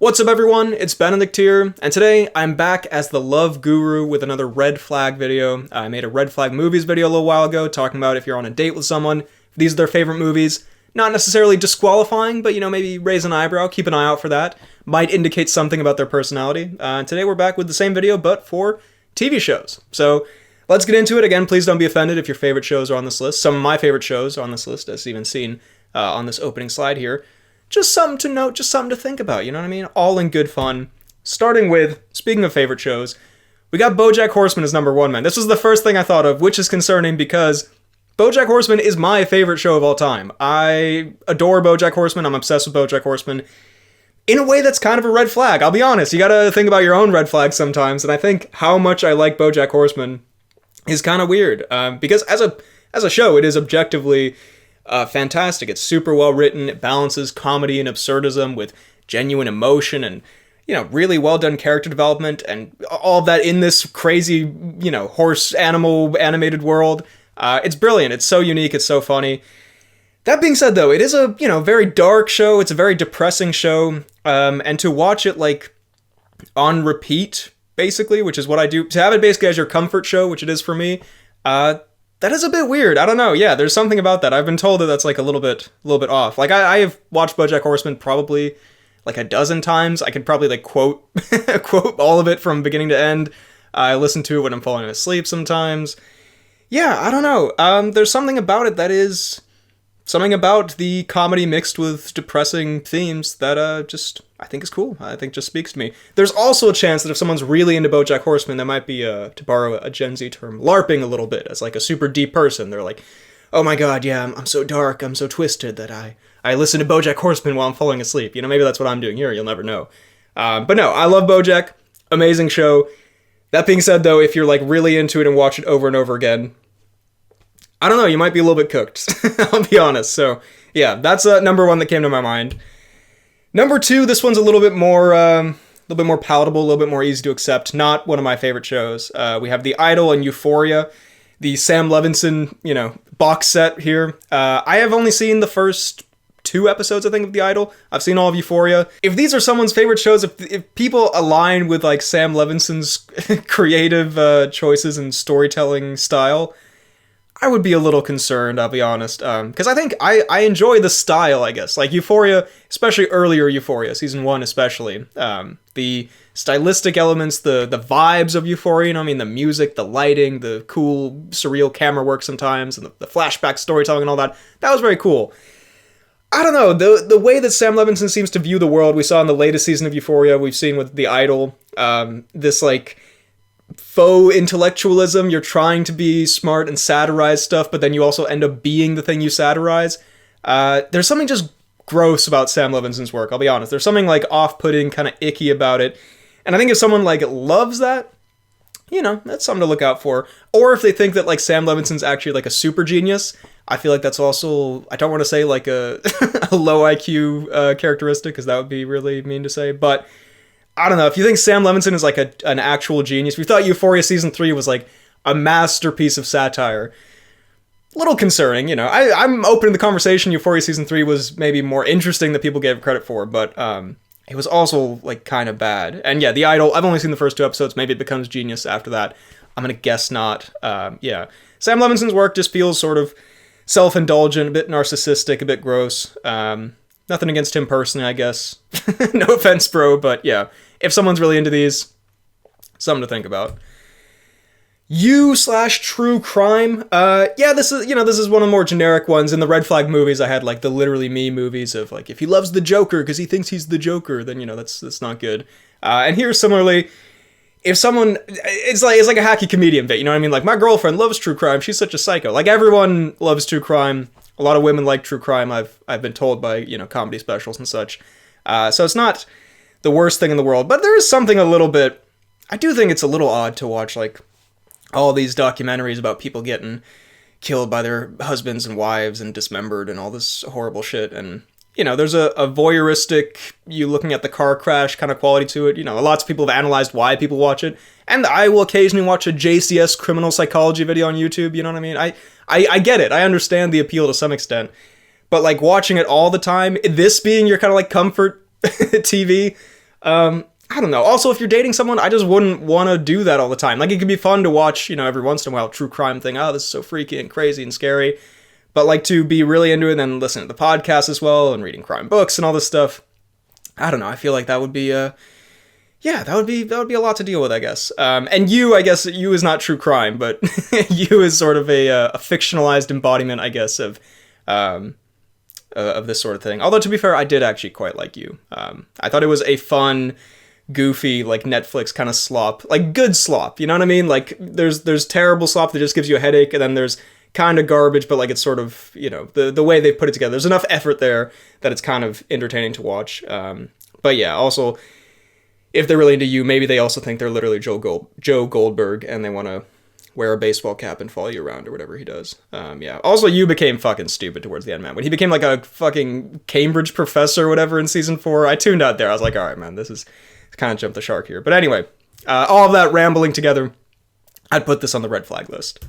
What's up everyone, it's Benedict here, and today I'm back as the love guru with another red flag video. I made a red flag movies video a little while ago talking about if you're on a date with someone, if these are their favorite movies. Not necessarily disqualifying, but maybe raise an eyebrow, keep an eye out for that. Might indicate something about their personality. Today we're back with the same video, but for TV shows. So let's get into it. Again, please don't be offended if your favorite shows are on this list. Some of my favorite shows are on this list, as even seen on this opening slide here. Just something to note, just something to think about, you know what I mean? All in good fun. Starting with, speaking of favorite shows, we got Bojack Horseman as number one, man. This was the first thing I thought of, which is concerning because Bojack Horseman is my favorite show of all time. I adore Bojack Horseman. I'm obsessed with Bojack Horseman. In a way that's kind of a red flag, I'll be honest. You gotta think about your own red flags sometimes, and I think how much I like Bojack Horseman is kind of weird. Because as a show, it is objectively fantastic. It's super well written. It balances comedy and absurdism with genuine emotion and, really well done character development and all of that in this crazy, horse animal animated world. It's brilliant. It's so unique. It's so funny. That being said, though, it is a, very dark show. It's a very depressing show. And to watch it on repeat, basically, which is what I do, to have it basically as your comfort show, which it is for me, that is a bit weird. I don't know. Yeah, there's something about that. I've been told that that's a little bit off. I have watched BoJack Horseman probably a dozen times. I could probably quote quote all of it from beginning to end. I listen to it when I'm falling asleep sometimes. Yeah, I don't know. There's something about it that is something about the comedy mixed with depressing themes that I think is cool. I think just speaks to me. There's also a chance that if someone's really into BoJack Horseman, they might be, to borrow a Gen Z term, LARPing a little bit as a super deep person. They're like, oh my god, yeah, I'm so dark, I'm so twisted that I listen to BoJack Horseman while I'm falling asleep. Maybe that's what I'm doing here, you'll never know. But no, I love BoJack. Amazing show. That being said, though, if you're really into it and watch it over and over again, I don't know, you might be a little bit cooked. I'll be honest. So, yeah, that's number one that came to my mind. Number two, this one's a little bit more palatable, a little bit more easy to accept. Not one of my favorite shows. We have The Idol and Euphoria, the Sam Levinson, box set here. I have only seen the first 2 episodes, I think, of The Idol. I've seen all of Euphoria. If these are someone's favorite shows, if people align with Sam Levinson's creative choices and storytelling style, I would be a little concerned, I'll be honest, because I think I enjoy the style, I guess. Euphoria, especially earlier Euphoria, season 1 especially. The stylistic elements, the vibes of Euphoria, the music, the lighting, the cool, surreal camera work sometimes, and the flashback storytelling and all that, that was very cool. I don't know, the way that Sam Levinson seems to view the world, we saw in the latest season of Euphoria, we've seen with The Idol, this, faux intellectualism. You're trying to be smart and satirize stuff, but then you also end up being the thing you satirize. There's something just gross about Sam Levinson's work, I'll be honest. There's something off-putting, kind of icky about it. And I think if someone loves that, that's something to look out for. Or if they think that Sam Levinson's actually a super genius, I feel that's also, I don't want to say a low IQ characteristic, because that would be really mean to say, but I don't know, if you think Sam Levinson is an actual genius, if you thought Euphoria Season 3 was a masterpiece of satire, a little concerning, I'm open to the conversation. Euphoria Season 3 was maybe more interesting than people gave credit for, but it was also kind of bad. And yeah, The Idol, I've only seen the first 2 episodes, maybe it becomes genius after that. I'm gonna guess not. Yeah. Sam Levinson's work just feels sort of self-indulgent, a bit narcissistic, a bit gross. Nothing against him personally, I guess. No offense, bro, but yeah. If someone's really into these, something to think about. True crime. Yeah, this is one of the more generic ones. In the red flag movies, I had the Literally Me movies of if he loves the Joker because he thinks he's the Joker, then that's not good. And here similarly, if someone, it's like a hacky comedian bit, you know what I mean? My girlfriend loves true crime. She's such a psycho. Everyone loves true crime. A lot of women like true crime. I've been told by comedy specials and such. So it's not the worst thing in the world, but there is something a little bit, I do think it's a little odd to watch all these documentaries about people getting killed by their husbands and wives and dismembered and all this horrible shit. And there's a voyeuristic, you looking at the car crash kind of quality to it. Lots of people have analyzed why people watch it, and I will occasionally watch a JCS criminal psychology video on YouTube. You know what I mean? I get it. I understand the appeal to some extent, but watching it all the time, this being your kind of comfort TV, I don't know. Also, if you're dating someone, I just wouldn't want to do that all the time. Like, it could be fun to watch, every once in a while, true crime thing. Oh, this is so freaky and crazy and scary. But, like, to be really into it and then listen to the podcast as well and reading crime books and all this stuff, I don't know. I feel like that would be, that would be a lot to deal with, I guess. And you, I guess, you is not true crime, but you is sort of a fictionalized embodiment, I guess, of this sort of thing. Although, to be fair, I did actually quite like you. I thought it was a fun, goofy, like, Netflix kind of slop. Like, good slop, you know what I mean? Like, there's terrible slop that just gives you a headache, and then there's kind of garbage, but, like, it's sort of, the way they put it together. There's enough effort there that it's kind of entertaining to watch. But yeah, also, if they're really into you, maybe they also think they're literally Joe Goldberg, and they want to wear a baseball cap and follow you around or whatever he does. Yeah. Also, you became fucking stupid towards the end, man. When he became, like, a fucking Cambridge professor or whatever in season 4, I tuned out there. I was like, all right, man, this is kind of jumped the shark here. But anyway, all of that rambling together, I'd put this on the red flag list.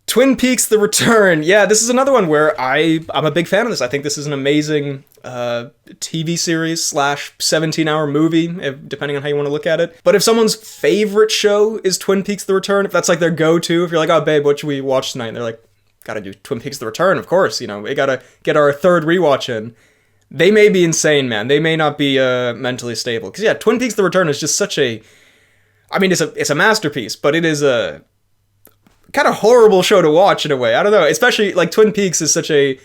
Twin Peaks: The Return. Yeah, this is another one where I'm a big fan of this. I think this is an amazing TV series / 17-hour movie, depending on how you want to look at it. But if someone's favorite show is Twin Peaks: The Return, if that's like their go-to, if you're like, oh, babe, what should we watch tonight? And they're like, gotta do Twin Peaks: The Return, of course. We gotta get our third rewatch in. They may be insane, man. They may not be mentally stable. Because, yeah, Twin Peaks: The Return is just such a... I mean, it's a masterpiece, but it is a kind of horrible show to watch in a way. I don't know. Especially, like, Twin Peaks is such a,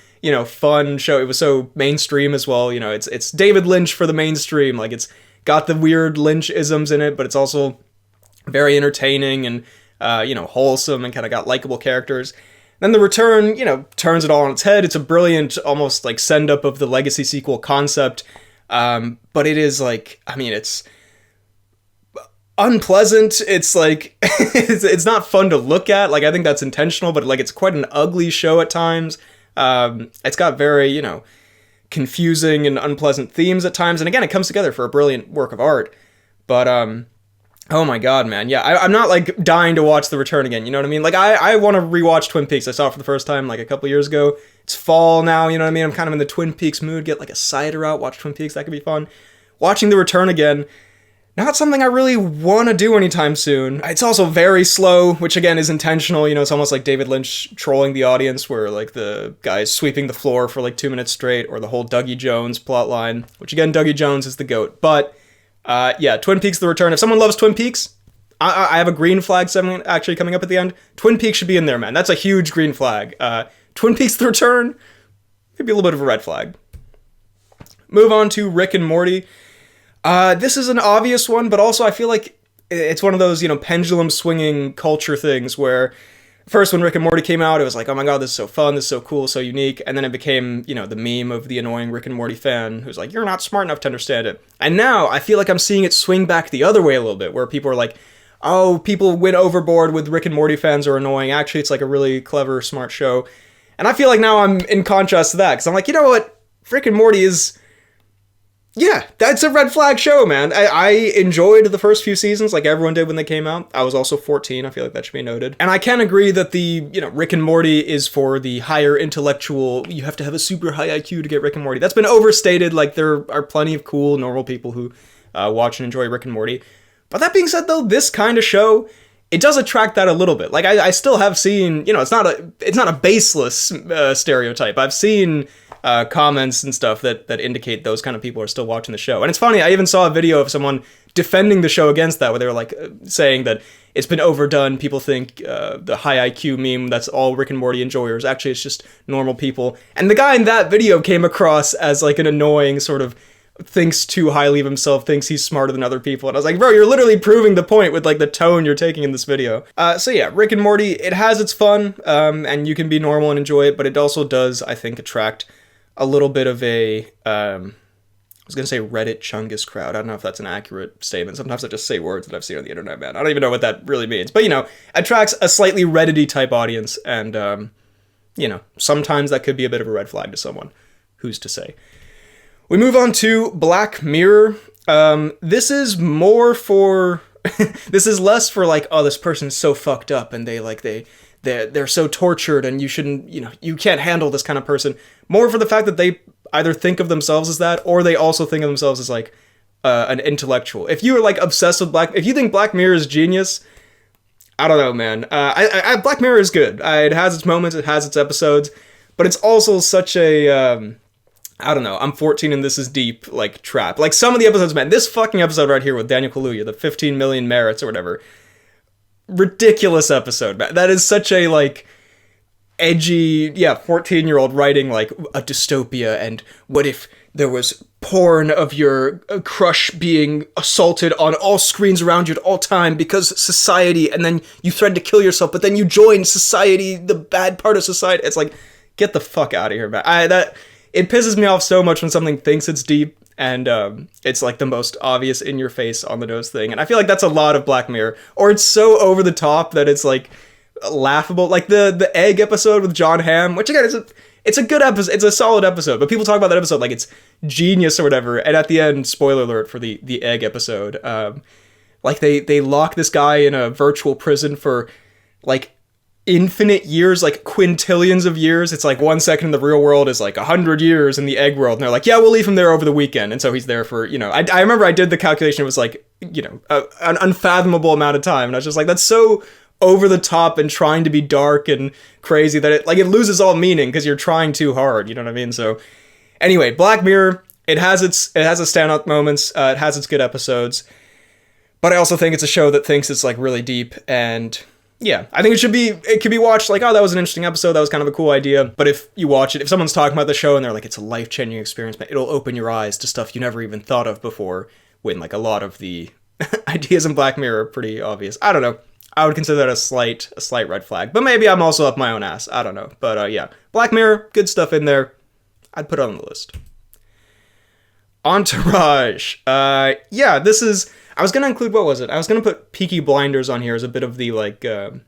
fun show. It was so mainstream as well. It's David Lynch for the mainstream. Like, it's got the weird Lynch-isms in it, but it's also very entertaining and, wholesome and kind of got likable characters. Then The Return, turns it all on its head. It's a brilliant, almost like send-up of the legacy sequel concept. But it is like, I mean, it's unpleasant. It's like, it's not fun to look at. Like, I think that's intentional, but like, it's quite an ugly show at times. It's got very, confusing and unpleasant themes at times. And again, it comes together for a brilliant work of art. But, oh my god, man. Yeah, I'm not, like, dying to watch The Return again, you know what I mean? Like, I want to rewatch Twin Peaks. I saw it for the first time, like, a couple years ago. It's fall now, you know what I mean? I'm kind of in the Twin Peaks mood. Get, like, a cider out, watch Twin Peaks. That could be fun. Watching The Return again, not something I really want to do anytime soon. It's also very slow, which, again, is intentional. It's almost like David Lynch trolling the audience, where, like, the guy's sweeping the floor for, like, 2 minutes straight, or the whole Dougie Jones plotline, which, again, Dougie Jones is the GOAT. But... yeah, Twin Peaks: The Return. If someone loves Twin Peaks, I have a green flag segment actually coming up at the end. Twin Peaks should be in there, man. That's a huge green flag. Twin Peaks: The Return, maybe a little bit of a red flag. Move on to Rick and Morty. This is an obvious one, but also I feel like it's one of those, pendulum swinging culture things where first when Rick and Morty came out, it was like, oh my god, this is so fun, this is so cool, so unique. And then it became, the meme of the annoying Rick and Morty fan who's like, you're not smart enough to understand it. And now I feel like I'm seeing it swing back the other way a little bit, where people are like, oh, people went overboard with Rick and Morty fans are annoying. Actually, it's like a really clever, smart show. And I feel like now I'm in contrast to that, because I'm like, you know what? Rick and Morty is... yeah, that's a red flag show, man. I enjoyed the first few seasons like everyone did when they came out. I was also 14. I feel like that should be noted. And I can agree that the, Rick and Morty is for the higher intellectual, you have to have a super high IQ to get Rick and Morty. That's been overstated. Like, there are plenty of cool, normal people who watch and enjoy Rick and Morty. But that being said, though, this kind of show, it does attract that a little bit. Like, I still have seen, it's not a baseless stereotype. I've seen... comments and stuff that indicate those kind of people are still watching the show. And it's funny, I even saw a video of someone defending the show against that, where they were like saying that it's been overdone. People think the high IQ meme, that's all Rick and Morty enjoyers. Actually, it's just normal people. And the guy in that video came across as like an annoying sort of thinks too highly of himself, thinks he's smarter than other people. And I was like, bro, you're literally proving the point with like the tone you're taking in this video. So yeah, Rick and Morty, it has its fun, and you can be normal and enjoy it, but it also does, I think, attract a little bit of a, I was going to say Reddit Chungus crowd. I don't know if that's an accurate statement. Sometimes I just say words that I've seen on the internet, man. I don't even know what that really means. But, attracts a slightly Reddit-y type audience. And, sometimes that could be a bit of a red flag to someone. Who's to say? We move on to Black Mirror. This is more for... this is less for like, oh, this person's so fucked up and they're so tortured and you shouldn't, you can't handle this kind of person. More for the fact that they either think of themselves as that, or they also think of themselves as like, an intellectual. If you are like obsessed with if you think Black Mirror is genius, I don't know, man. Black Mirror is good. It has its moments, it has its episodes, but it's also such a I don't know, I'm 14 and this is deep, like, trap. Like, some of the episodes, man, this fucking episode right here with Daniel Kaluuya, the 15 million merits or whatever, ridiculous episode, man. That is such a, like, edgy, 14-year-old writing, like, a dystopia, and what if there was porn of your crush being assaulted on all screens around you at all time because society, and then you threaten to kill yourself, but then you join society, the bad part of society. It's like, get the fuck out of here, man. It pisses me off so much when something thinks it's deep and it's like the most obvious in your face on the nose thing. And I feel like that's a lot of Black Mirror. Or it's so over the top that it's like laughable. Like the egg episode with John Hamm, which again it's a good episode. It's a solid episode, but people talk about that episode like it's genius or whatever. And at the end, spoiler alert for the egg episode, like they lock this guy in a virtual prison for like infinite years, like quintillions of years. It's like 1 second in the real world is like 100 years in the egg world, and they're like, yeah, we'll leave him there over the weekend. And so he's there for, I remember I did the calculation. It was like, an unfathomable amount of time, and I was just like, that's so over the top and trying to be dark and crazy that it loses all meaning because you're trying too hard. You know what I mean? So anyway, Black Mirror, it has its standout moments, it has its good episodes, but I also think it's a show that thinks it's like really deep. And yeah, I think it could be watched like, oh, that was an interesting episode, that was kind of a cool idea. But if you watch it, if someone's talking about the show and they're like, it's a life-changing experience, it'll open your eyes to stuff you never even thought of before, when like a lot of the ideas in Black Mirror are pretty obvious. I don't know. I would consider that a slight red flag. But maybe I'm also up my own ass. I don't know. But yeah, Black Mirror, good stuff in there. I'd put it on the list. Entourage. Yeah, this is... I was going to include, what was it? I was going to put Peaky Blinders on here as a bit of the, like, I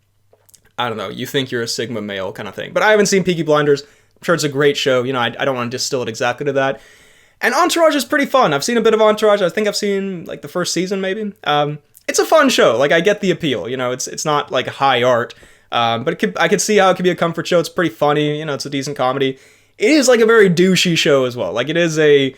don't know, you think you're a Sigma male kind of thing. But I haven't seen Peaky Blinders. I'm sure it's a great show. I don't want to distill it exactly to that. And Entourage is pretty fun. I've seen a bit of Entourage. I think I've seen, like, the first season, maybe. It's a fun show. Like, I get the appeal. It's not, like, high art. But I could see how it could be a comfort show. It's pretty funny. It's a decent comedy. It is, like, a very douchey show as well. Like, it is a...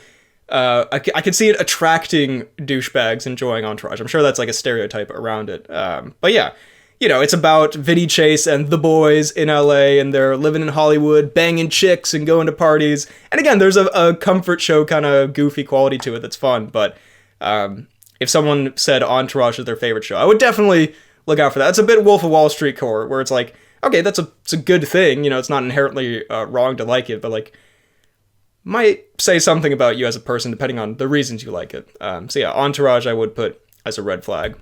I could see it attracting douchebags enjoying Entourage. I'm sure that's like a stereotype around it. But yeah, it's about Vinny Chase and the boys in LA, and they're living in Hollywood, banging chicks and going to parties. And again, there's a comfort show kind of goofy quality to it that's fun. But if someone said Entourage is their favorite show, I would definitely look out for that. It's a bit Wolf of Wall Street core, where it's like, okay, it's a good thing. It's not inherently wrong to like it, but like, might say something about you as a person depending on the reasons you like it. So yeah, Entourage I would put as a red flag.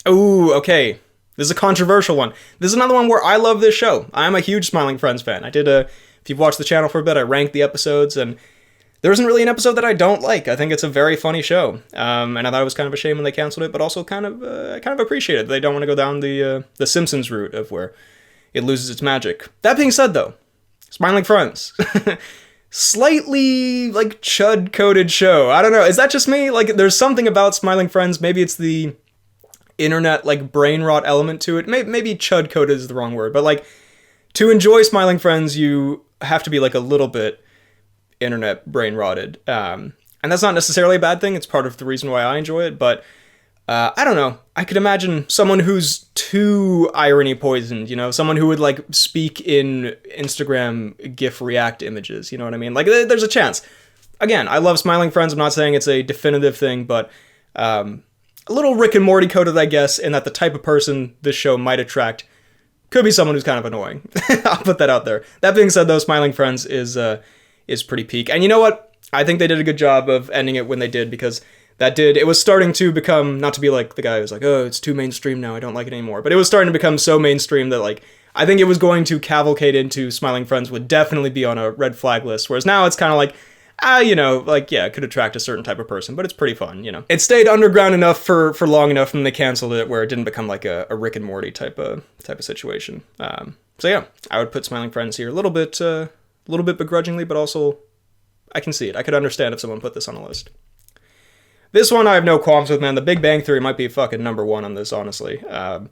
Ooh, okay. This is a controversial one. This is another one where I love this show. I'm a huge Smiling Friends fan. If you've watched the channel for a bit, I ranked the episodes, and there isn't really an episode that I don't like. I think it's a very funny show. And I thought it was kind of a shame when they canceled it, but also I kind of appreciate it. They don't want to go down the Simpsons route of where it loses its magic. That being said, though, Smiling Friends. Slightly, like, chud-coded show. I don't know. Is that just me? Like, there's something about Smiling Friends. Maybe it's the internet, like, brain rot element to it. Maybe chud-coded is the wrong word. But, like, to enjoy Smiling Friends, you have to be, like, a little bit internet brain rotted. And that's not necessarily a bad thing. It's part of the reason why I enjoy it. But I don't know. I could imagine someone who's too irony poisoned, someone who would like speak in Instagram GIF react images, you know what I mean? Like, there's a chance. Again, I love Smiling Friends. I'm not saying it's a definitive thing, but a little Rick and Morty coded, I guess, in that the type of person this show might attract could be someone who's kind of annoying. I'll put that out there. That being said, though, Smiling Friends is pretty peak. And you know what? I think they did a good job of ending it when they did, because it was starting to become, not to be like the guy who's like, oh, it's too mainstream now, I don't like it anymore. But it was starting to become so mainstream that, like, I think it was going to cavalcade into Smiling Friends would definitely be on a red flag list. Whereas now it's kind of like, it could attract a certain type of person, but it's pretty fun, It stayed underground enough for long enough, and they canceled it where it didn't become like a Rick and Morty type of situation. So yeah, I would put Smiling Friends here a little bit begrudgingly, but also I can see it. I could understand if someone put this on a list. This one I have no qualms with, man. The Big Bang Theory might be fucking number one on this, honestly. I'm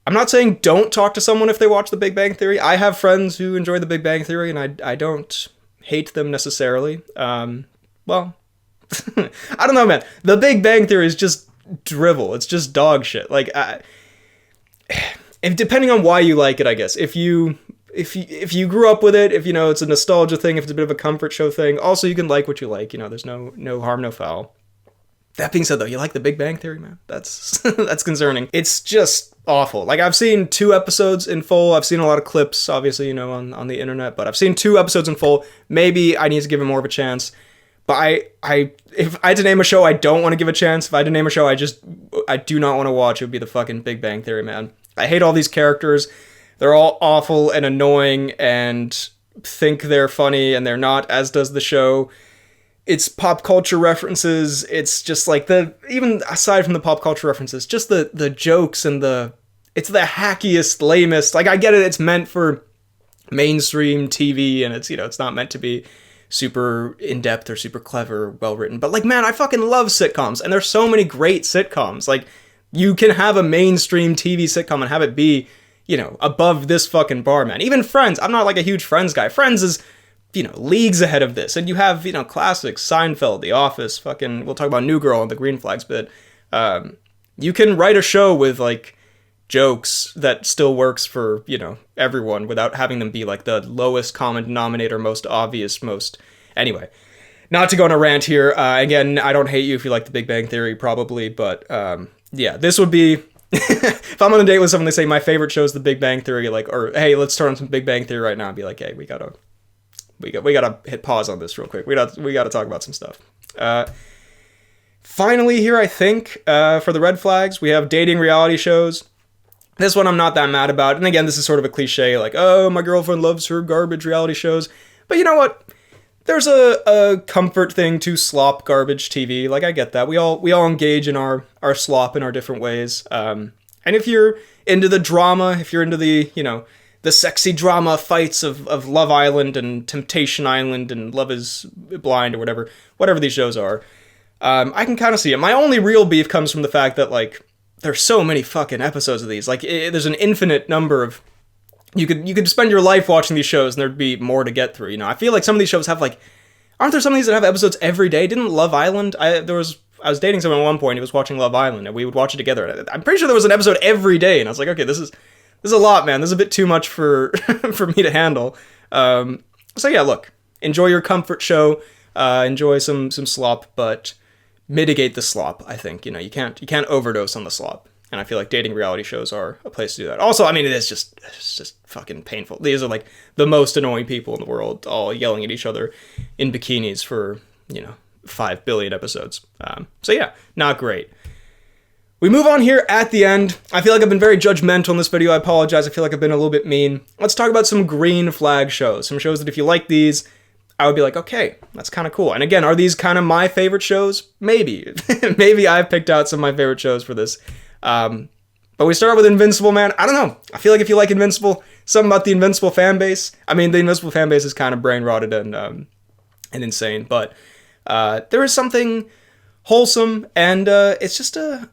not saying don't talk to someone if they watch The Big Bang Theory. I have friends who enjoy The Big Bang Theory, and I don't hate them necessarily. Well, I don't know, man. The Big Bang Theory is just drivel. It's just dog shit. Like, if depending on why you like it, I guess. If you grew up with it, if you know it's a nostalgia thing, if it's a bit of a comfort show thing, also you can like what you like. You know, there's no harm, no foul. That being said, though, you like The Big Bang Theory, man? That's that's concerning. It's just awful. Like, I've seen 2 episodes in full. I've seen a lot of clips, obviously, you know, on the internet, but I've seen 2 episodes in full. Maybe I need to give it more of a chance. But if I had to name a show I don't want to give a chance, if I had to name a show I do not want to watch, it would be the fucking Big Bang Theory, man. I hate all these characters. They're all awful and annoying and think they're funny, and they're not, as does the show. It's pop culture references. It's just like even aside from the pop culture references, just the jokes and it's the hackiest, lamest. Like, I get it. It's meant for mainstream TV, and it's, you know, it's not meant to be super in-depth or super clever, well-written. But, like, man, I fucking love sitcoms, and there's so many great sitcoms. Like, you can have a mainstream TV sitcom and have it be, you know, above this fucking bar, man. Even Friends. I'm not, like, a huge Friends guy. Friends is, you know, leagues ahead of this. And you have, you know, classics, Seinfeld, The Office, fucking, we'll talk about New Girl and the Green Flags bit. You can write a show with, like, jokes that still works for, you know, everyone without having them be, like, the lowest common denominator, most obvious, Anyway, not to go on a rant here. Again, I don't hate you if you like The Big Bang Theory, probably, but, yeah, this would be... if I'm on a date with someone, they say my favorite show is The Big Bang Theory, like, or, hey, let's turn on some Big Bang Theory right now, I'd be like, hey, we gotta hit pause on this real quick. We gotta talk about some stuff. Finally here, I think, for the red flags, we have dating reality shows. This one I'm not that mad about. And again, this is sort of a cliche, like, oh, my girlfriend loves her garbage reality shows. But you know what? There's a comfort thing to slop garbage TV. Like, I get that. We all engage in our slop in our different ways. And if you're into the drama, if you're into the, you know, the sexy drama fights of Love Island and Temptation Island and Love is Blind or whatever these shows are, I can kind of see it. My only real beef comes from the fact that, like, there's so many fucking episodes of these. Like, there's an infinite number of... You could spend your life watching these shows and there'd be more to get through, you know? I feel like some of these shows have, like... Aren't there some of these that have episodes every day? Didn't Love Island... I was dating someone at one point, he was watching Love Island, and we would watch it together. I'm pretty sure there was an episode every day, and I was like, okay, this is a lot, man. This is a bit too much for for me to handle. So yeah, look, enjoy your comfort show, enjoy some slop, but mitigate the slop. I think, you know, you can't overdose on the slop, and I feel like dating reality shows are a place to do that. Also, I mean, it's just fucking painful. These are like the most annoying people in the world, all yelling at each other in bikinis for, you know, 5 billion episodes. So yeah, not great. We move on here at the end. I feel like I've been very judgmental in this video. I apologize. I feel like I've been a little bit mean. Let's talk about some green flag shows. Some shows that if you like these, I would be like, okay, that's kind of cool. And again, are these kind of my favorite shows? Maybe. Maybe I've picked out some of my favorite shows for this. But we start out with Invincible, man. I don't know. I feel like if you like Invincible, something about the Invincible fan base. I mean, the Invincible fan base is kind of brain rotted and insane, but there is something wholesome, and it's just a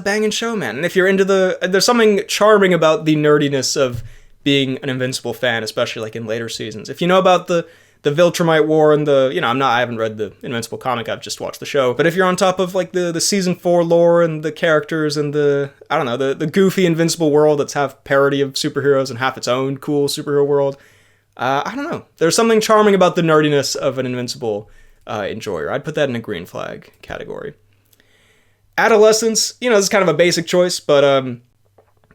banging show, man. And if you're into there's something charming about the nerdiness of being an Invincible fan, especially like in later seasons. If you know about the Viltrumite War and I haven't read the Invincible comic, I've just watched the show. But if you're on top of like the season 4 lore and the characters and the goofy Invincible world that's half parody of superheroes and half its own cool superhero world, I don't know. There's something charming about the nerdiness of an Invincible enjoyer. I'd put that in a green flag category. Adolescence, you know, this is kind of a basic choice, but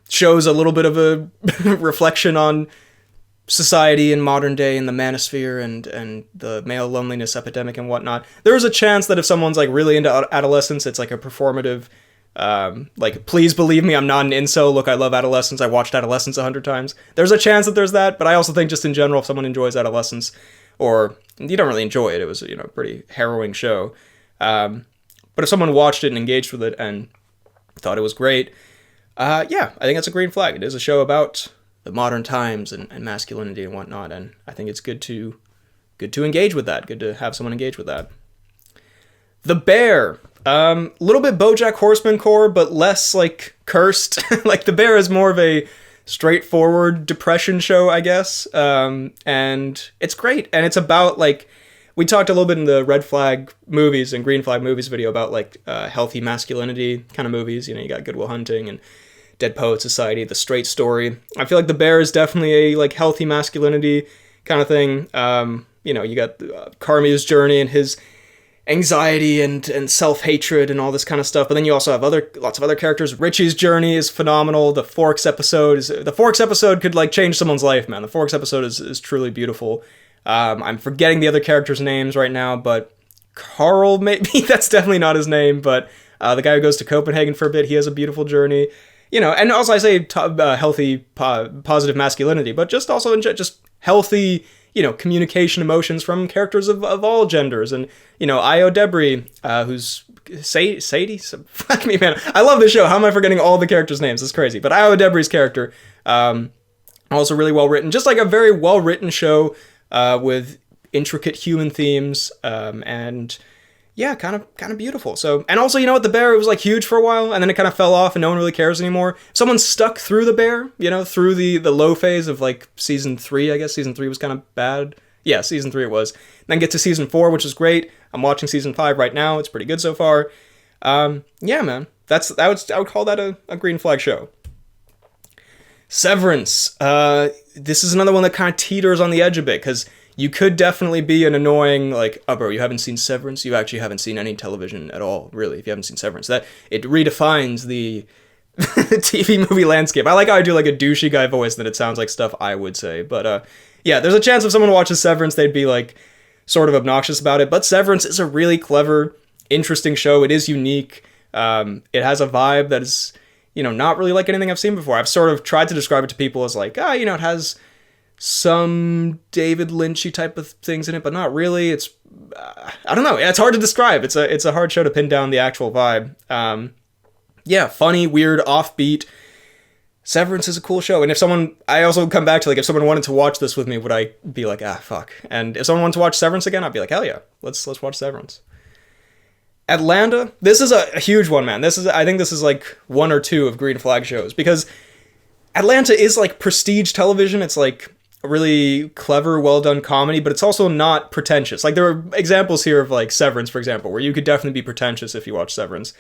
shows a little bit of a reflection on society in modern day and the manosphere and the male loneliness epidemic and whatnot. There's a chance that if someone's like really into Adolescence, it's like a performative, like, please believe me, I'm not an incel. Look, I love Adolescence. I watched Adolescence 100 times. There's a chance that there's that, but I also think just in general, if someone enjoys Adolescence, or you don't really enjoy it, it was, you know, a pretty harrowing show. But if someone watched it and engaged with it and thought it was great, yeah, I think that's a green flag. It is a show about the modern times and masculinity and whatnot, and I think it's good to engage with that. Good to have someone engage with that. The Bear, little bit Bojack Horseman core, but less like cursed. Like The Bear is more of a straightforward depression show, I guess, and it's great, and it's about like we talked a little bit in the red flag movies and green flag movies video about like healthy masculinity kind of movies. You know, you got Good Will Hunting and Dead Poet Society, The Straight Story. I feel like The Bear is definitely a like healthy masculinity kind of thing. You know, you got Carmi's journey and his anxiety and self-hatred and all this kind of stuff. But then you also have lots of other characters. Richie's journey is phenomenal. The Forks episode could like change someone's life, man. The Forks episode is truly beautiful. I'm forgetting the other characters' names right now, but Carl, maybe that's definitely not his name, but the guy who goes to Copenhagen for a bit, he has a beautiful journey. You know, and also I say healthy, positive masculinity, but just also just healthy, you know, communication emotions from characters of all genders. And, you know, Io Debris, who's Sadie? Fuck me, man. I love this show. How am I forgetting all the characters' names? It's crazy. But Io Debris' character, also really well written. Just like a very well written show with intricate human themes, and yeah, kind of beautiful. So, and also, you know what, The Bear, it was like huge for a while, and then it kind of fell off, and no one really cares anymore. Someone stuck through The Bear, you know, through the low phase of like season 3. I guess season 3 was kind of bad. Yeah, season 3 it was. Then get to season 4, which is great. I'm watching season 5 right now. It's pretty good so far. Yeah, man, I would call that a green flag show. Severance. This is another one that kind of teeters on the edge a bit, because you could definitely be an annoying, like, oh, bro, you haven't seen Severance? You actually haven't seen any television at all, really, if you haven't seen Severance. That, it redefines the TV movie landscape. I like how I do, like, a douchey guy voice, that it sounds like stuff I would say. But, yeah, there's a chance if someone watches Severance, they'd be, like, sort of obnoxious about it. But Severance is a really clever, interesting show. It is unique. It has a vibe that is, you know, not really like anything I've seen before. I've sort of tried to describe it to people as, like, you know, it has some David Lynchy type of things in it, but not really. It's I don't know. It's hard to describe. It's a hard show to pin down the actual vibe. Yeah, funny, weird, offbeat. Severance is a cool show. And I also come back to, like, if someone wanted to watch this with me, would I be like, fuck? And if someone wanted to watch Severance again, I'd be like, hell yeah, let's watch Severance. Atlanta. This is a huge one, man. I think this is like 1 or 2 of green flag shows, because Atlanta is like prestige television. It's like a really clever, well-done comedy, but it's also not pretentious. Like, there are examples here of, like, Severance, for example, where you could definitely be pretentious if you watch Severance.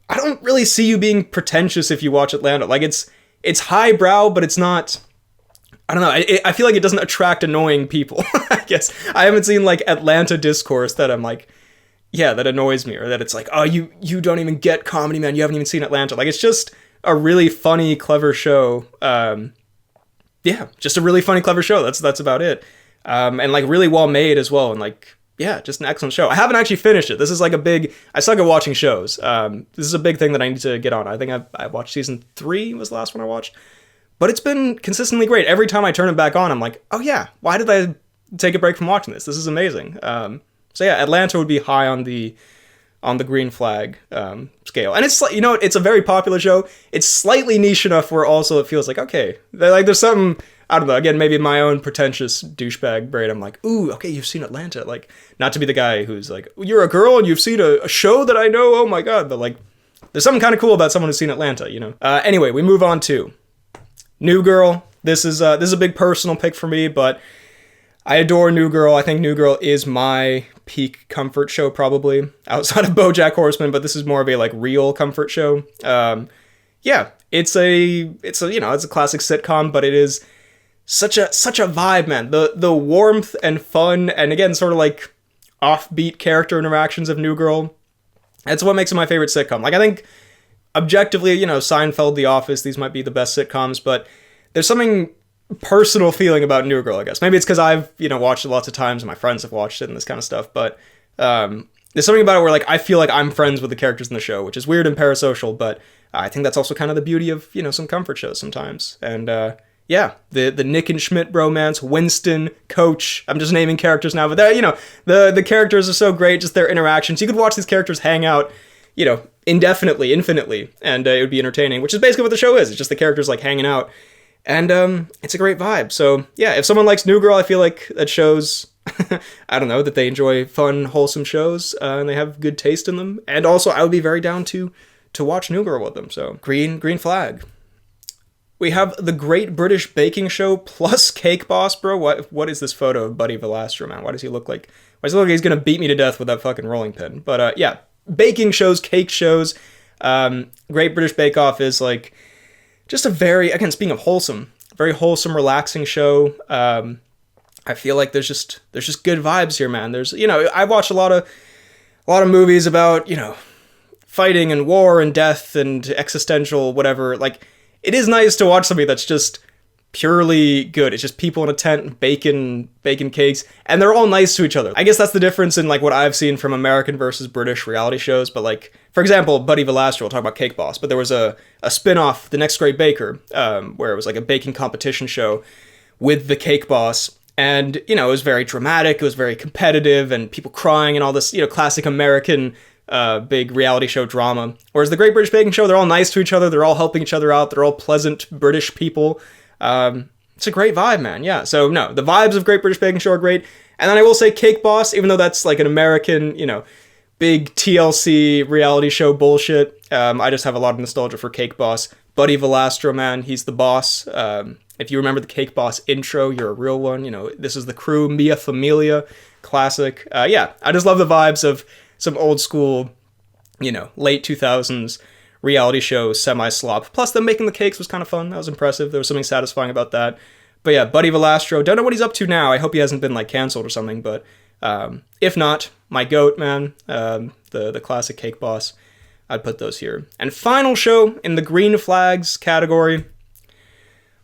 I don't really see you being pretentious if you watch Atlanta. Like, it's highbrow, but it's not, I don't know, I feel like it doesn't attract annoying people, I guess. I haven't seen, like, Atlanta discourse that I'm like, yeah, that annoys me, or that it's like, oh, you don't even get comedy, man, you haven't even seen Atlanta. Like, it's just a really funny, clever show. Yeah, just a really funny, clever show. That's about it. And like really well made as well. And like, yeah, just an excellent show. I haven't actually finished it. This is like I suck at watching shows. This is a big thing that I need to get on. I think I watched season 3 was the last one I watched. But it's been consistently great. Every time I turn it back on, I'm like, oh yeah, why did I take a break from watching this? This is amazing. So yeah, Atlanta would be high on the green flag scale. And it's, you know, it's a very popular show. It's slightly niche enough where also it feels like, okay, like there's something, I don't know, again, maybe my own pretentious douchebag brain, I'm like, ooh, okay, you've seen Atlanta. Like, not to be the guy who's like, you're a girl and you've seen a show that I know, oh my god, but like, there's something kind of cool about someone who's seen Atlanta, you know? Anyway, we move on to New Girl. This is a big personal pick for me, but I adore New Girl. I think New Girl is my peak comfort show, probably, outside of Bojack Horseman, but this is more of a, like, real comfort show. Yeah, it's a classic sitcom, but it is such a vibe, man. The warmth and fun, and again, sort of like offbeat character interactions of New Girl, that's what makes it my favorite sitcom. Like, I think objectively, you know, Seinfeld, The Office, these might be the best sitcoms, but there's something personal feeling about New Girl, I guess. Maybe it's because I've, you know, watched it lots of times and my friends have watched it and this kind of stuff, but there's something about it where, like, I feel like I'm friends with the characters in the show, which is weird and parasocial, but I think that's also kind of the beauty of, you know, some comfort shows sometimes. And yeah, the Nick and Schmidt bromance, Winston, Coach, I'm just naming characters now, but they're, you know, the characters are so great, just their interactions. You could watch these characters hang out, you know, indefinitely, infinitely, and it would be entertaining, which is basically what the show is. It's just the characters, like, hanging out. And it's a great vibe. So yeah, if someone likes New Girl, I feel like that shows, I don't know, that they enjoy fun, wholesome shows, and they have good taste in them. And also, I would be very down to watch New Girl with them. So green flag. We have The Great British Baking Show plus Cake Boss, bro. What is this photo of Buddy Valastro, man? Why does he look like... Why does he look like he's gonna beat me to death with that fucking rolling pin? But yeah, baking shows, cake shows. Great British Bake Off is like just a very, again, speaking of wholesome, very wholesome, relaxing show. I feel like there's just good vibes here, man. There's, I watch a lot of movies about, fighting and war and death and existential whatever. Like, it is nice to watch something that's just purely good. It's just people in a tent baking cakes, and they're all nice to each other. I guess that's the difference in like what I've seen from American versus British reality shows. But like, for example, Buddy Valastro, we'll talk about Cake Boss, but there was a spin-off, The Next Great Baker, where it was like a baking competition show with the Cake Boss. And, it was very dramatic, it was very competitive, and people crying and all this, classic American big reality show drama. Whereas the Great British Baking Show, they're all nice to each other, they're all helping each other out, they're all pleasant British people. It's a great vibe, man. Yeah, so no, the vibes of Great British Baking Show are great. And then I will say Cake Boss, even though that's like an American, big TLC reality show bullshit, I just have a lot of nostalgia for Cake Boss. Buddy Valastro, man, he's the boss. If you remember the Cake Boss intro, you're a real one. This is the crew, Mia Familia, classic. Yeah, I just love the vibes of some old school, late 2000s reality show semi-slop. Plus, them making the cakes was kind of fun. That was impressive. There was something satisfying about that. But yeah, Buddy Valastro, don't know what he's up to now. I hope he hasn't been, like, canceled or something. But if not, my goat, man, the classic Cake Boss, I'd put those here. And final show in the green flags category, I'm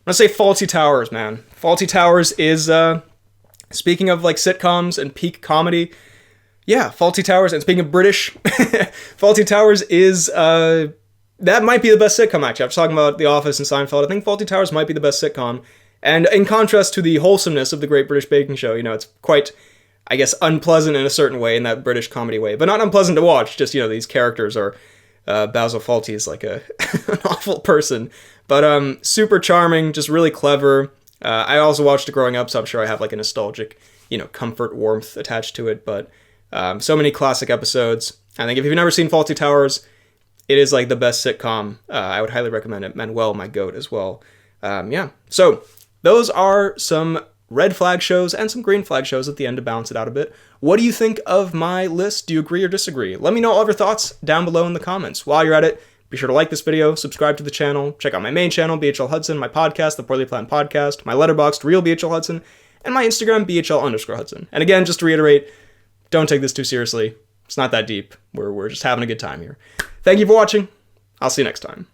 gonna say Fawlty Towers, man. Fawlty Towers is, speaking of, like, sitcoms and peak comedy, yeah, Fawlty Towers, and speaking of British, Fawlty Towers is, that might be the best sitcom, actually. I was talking about The Office and Seinfeld. I think Fawlty Towers might be the best sitcom. And in contrast to the wholesomeness of the Great British Baking Show, it's quite, I guess, unpleasant in a certain way, in that British comedy way. But not unpleasant to watch, just, these characters are, Basil Fawlty is like an awful person. But super charming, just really clever. I also watched it growing up, so I'm sure I have like a nostalgic, comfort, warmth attached to it. But so many classic episodes. I think if you've never seen Fawlty Towers, it is like the best sitcom. I would highly recommend it. Manuel, my goat, as well. Yeah, so those are some red flag shows and some green flag shows at the end to balance it out a bit. What do you think of my list? Do you agree or disagree? Let me know all of your thoughts down below in the comments. While you're at it, be sure to like this video, subscribe to the channel, check out my main channel, BHL Hudson, my podcast, The Poorly Planned Podcast, my Letterboxd, Real BHL Hudson, and my Instagram, BHL_Hudson. And again, just to reiterate, don't take this too seriously. It's not that deep. We're just having a good time here. Thank you for watching. I'll see you next time.